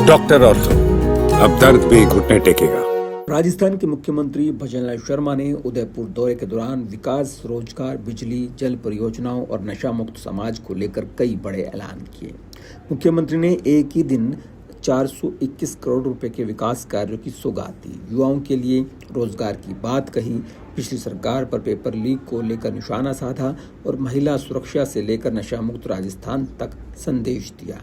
Doctor ortho, अब दर्द भी घुटने टेकेगा। राजस्थान के मुख्यमंत्री भजनलाल शर्मा ने उदयपुर दौरे के दौरान विकास, रोजगार, बिजली, जल परियोजनाओं और नशा मुक्त समाज को लेकर कई बड़े ऐलान किए। मुख्यमंत्री ने एक ही दिन 421 करोड़ रुपए के विकास कार्यों की सौगात दी, युवाओं के लिए रोजगार की बात कही, पिछली सरकार पर पेपर लीक को लेकर निशाना साधा और महिला सुरक्षा से लेकर नशा मुक्त राजस्थान तक संदेश दिया।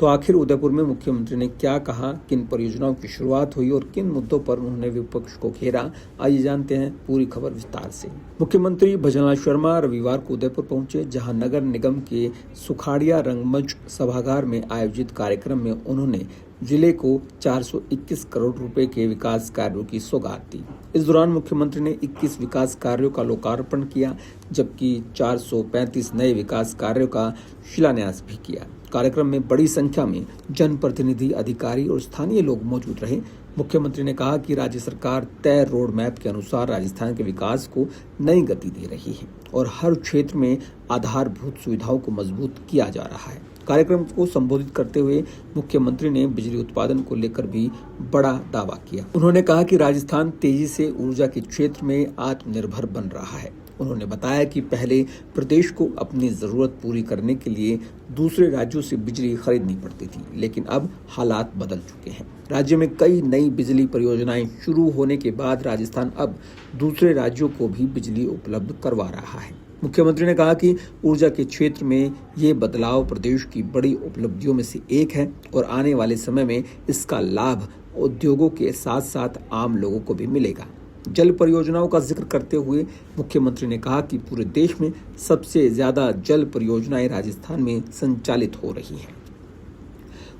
तो आखिर उदयपुर में मुख्यमंत्री ने क्या कहा, किन परियोजनाओं की शुरुआत हुई और किन मुद्दों पर उन्होंने विपक्ष को घेरा, आइए जानते हैं पूरी खबर विस्तार से। मुख्यमंत्री भजनलाल शर्मा रविवार को उदयपुर पहुंचे, जहां नगर निगम के सुखाड़िया रंगमंच सभागार में आयोजित कार्यक्रम में उन्होंने जिले को 421 करोड़ रुपए के विकास कार्यों की सौगात दी। इस दौरान मुख्यमंत्री ने 21 विकास कार्यों का लोकार्पण किया, जबकि 435 नए विकास कार्यों का शिलान्यास भी किया। कार्यक्रम में बड़ी संख्या में जनप्रतिनिधि, अधिकारी और स्थानीय लोग मौजूद रहे। मुख्यमंत्री ने कहा कि राज्य सरकार तय रोड मैप के अनुसार राजस्थान के विकास को नई गति दे रही है और हर क्षेत्र में आधारभूत सुविधाओं को मजबूत किया जा रहा है। कार्यक्रम को संबोधित करते हुए मुख्यमंत्री ने बिजली उत्पादन को लेकर भी बड़ा दावा किया। उन्होंने कहा कि राजस्थान तेजी से ऊर्जा के क्षेत्र में आत्मनिर्भर बन रहा है। उन्होंने बताया कि पहले प्रदेश को अपनी जरूरत पूरी करने के लिए दूसरे राज्यों से बिजली खरीदनी पड़ती थी, लेकिन अब हालात बदल चुके हैं। राज्य में कई नई बिजली परियोजनाएं शुरू होने के बाद राजस्थान अब दूसरे राज्यों को भी बिजली उपलब्ध करवा रहा है। मुख्यमंत्री ने कहा कि ऊर्जा के क्षेत्र में ये बदलाव प्रदेश की बड़ी उपलब्धियों में से एक है और आने वाले समय में इसका लाभ उद्योगों के साथ साथ आम लोगों को भी मिलेगा। जल परियोजनाओं का जिक्र करते हुए मुख्यमंत्री ने कहा कि पूरे देश में सबसे ज्यादा जल परियोजनाएं राजस्थान में संचालित हो रही हैं।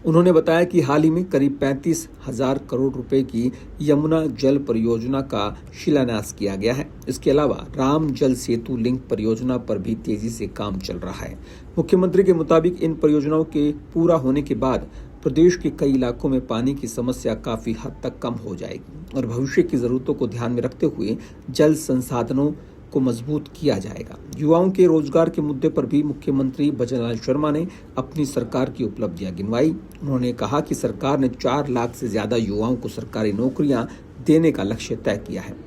उन्होंने बताया कि हाल ही में करीब 35,000 करोड़ रुपए की यमुना जल परियोजना का शिलान्यास किया गया है। इसके अलावा राम जल सेतु लिंक परियोजना पर भी तेजी से काम चल रहा है। मुख्यमंत्री के मुताबिक इन परियोजनाओं के पूरा होने के बाद प्रदेश के कई इलाकों में पानी की समस्या काफी हद तक कम हो जाएगी और भविष्य की जरूरतों को ध्यान में रखते हुए जल संसाधनों को मजबूत किया जाएगा। युवाओं के रोजगार के मुद्दे पर भी मुख्यमंत्री भजनलाल शर्मा ने अपनी सरकार की उपलब्धियां गिनवाई। उन्होंने कहा कि सरकार ने 4 लाख से ज्यादा युवाओं को सरकारी नौकरियां देने का लक्ष्य तय किया है।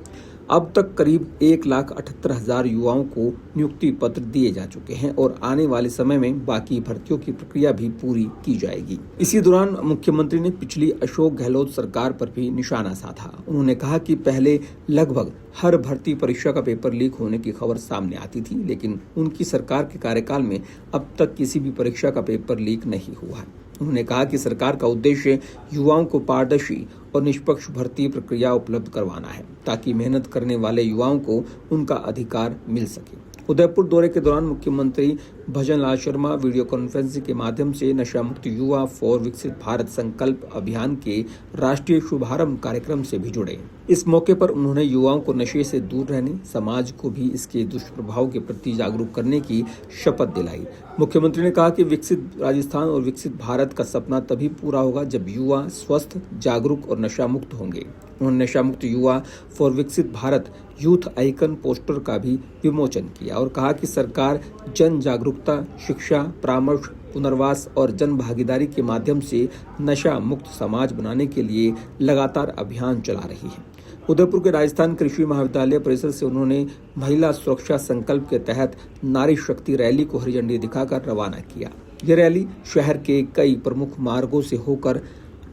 अब तक करीब 1,78,000 युवाओं को नियुक्ति पत्र दिए जा चुके हैं और आने वाले समय में बाकी भर्तियों की प्रक्रिया भी पूरी की जाएगी। इसी दौरान मुख्यमंत्री ने पिछली अशोक गहलोत सरकार पर भी निशाना साधा। उन्होंने कहा कि पहले लगभग हर भर्ती परीक्षा का पेपर लीक होने की खबर सामने आती थी, लेकिन उनकी सरकार के कार्यकाल में अब तक किसी भी परीक्षा का पेपर लीक नहीं हुआ है। उन्होंने कहा कि सरकार का उद्देश्य युवाओं को पारदर्शी और निष्पक्ष भर्ती प्रक्रिया उपलब्ध करवाना है, ताकि मेहनत करने वाले युवाओं को उनका अधिकार मिल सके। उदयपुर दौरे के दौरान मुख्यमंत्री भजनलाल शर्मा वीडियो कॉन्फ्रेंसिंग के माध्यम से नशा मुक्त युवा फॉर विकसित भारत संकल्प अभियान के राष्ट्रीय शुभारंभ कार्यक्रम से भी जुड़े। इस मौके पर उन्होंने युवाओं को नशे से दूर रहने, समाज को भी इसके दुष्प्रभाव के प्रति जागरूक करने की शपथ दिलाई। मुख्यमंत्री ने कहा कि विकसित राजस्थान और विकसित भारत का सपना तभी पूरा होगा जब युवा स्वस्थ, जागरूक और नशा मुक्त होंगे। उन्होंने नशा मुक्त युवा फॉर विकसित भारत यूथ आइकन पोस्टर का भी विमोचन किया और कहा कि सरकार जन जागरूकता, शिक्षा, परामर्श, पुनर्वास और जन भागीदारी के माध्यम से नशा मुक्त समाज बनाने के लिए लगातार अभियान चला रही है। उदयपुर के राजस्थान कृषि महाविद्यालय परिसर से उन्होंने महिला सुरक्षा संकल्प के तहत नारी शक्ति रैली को हरी झंडी दिखाकर रवाना किया। यह रैली शहर के कई प्रमुख मार्गों से होकर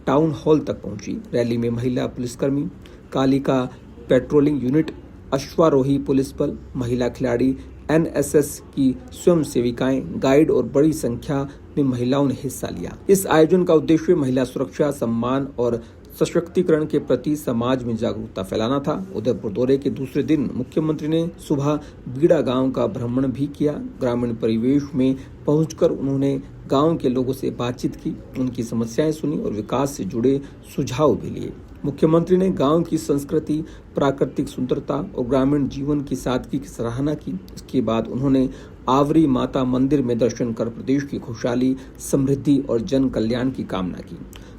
टाउन हॉल तक पहुंची। रैली में महिला पुलिसकर्मी, कालिका पेट्रोलिंग यूनिट, अश्वारोही पुलिस बल, महिला खिलाड़ी, एनएसएस की स्वयं सेविकाएं, गाइड और बड़ी संख्या में महिलाओं ने हिस्सा लिया। इस आयोजन का उद्देश्य महिला सुरक्षा, सम्मान और सशक्तिकरण के प्रति समाज में जागरूकता फैलाना था। उदयपुर दौरे के दूसरे दिन मुख्यमंत्री ने सुबह बीड़ा गांव का भ्रमण भी किया। ग्रामीण परिवेश में पहुंचकर उन्होंने गांव के लोगों से बातचीत की, उनकी समस्याएं सुनी और विकास से जुड़े सुझाव भी लिए। मुख्यमंत्री ने गांव की संस्कृति, प्राकृतिक सुंदरता और ग्रामीण जीवन की सादगी की सराहना की। इसके बाद उन्होंने आवरी माता मंदिर में दर्शन कर प्रदेश की खुशहाली, समृद्धि और जन कल्याण की कामना की।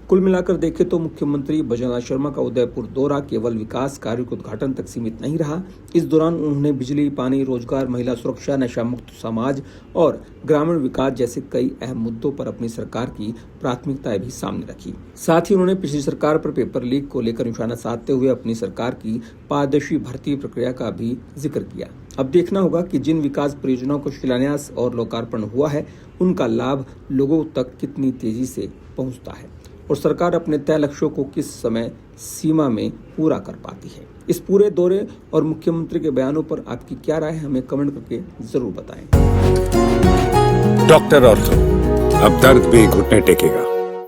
कुल मिलाकर देखें तो मुख्यमंत्री भजनलाल शर्मा का उदयपुर दौरा केवल विकास कार्यों के उद्घाटन तक सीमित नहीं रहा। इस दौरान उन्होंने बिजली, पानी, रोजगार, महिला सुरक्षा, नशा मुक्त समाज और ग्रामीण विकास जैसे कई अहम मुद्दों पर अपनी सरकार की प्राथमिकताएं भी सामने रखी। साथ ही उन्होंने पिछली सरकार पर पेपर लीक को लेकर निशाना साधते हुए अपनी सरकार की पारदर्शी भर्ती प्रक्रिया का भी जिक्र किया। अब देखना होगा कि जिन विकास परियोजनाओं को शिलान्यास और लोकार्पण हुआ है, उनका लाभ लोगों तक कितनी तेजी से पहुंचता है और सरकार अपने तय लक्ष्यों को किस समय सीमा में पूरा कर पाती है। इस पूरे दौरे और मुख्यमंत्री के बयानों पर आपकी क्या राय है, हमें कमेंट करके जरूर बताएं। डॉक्टर ऑर्थो, अब दर्द भी घुटने टेकेगा।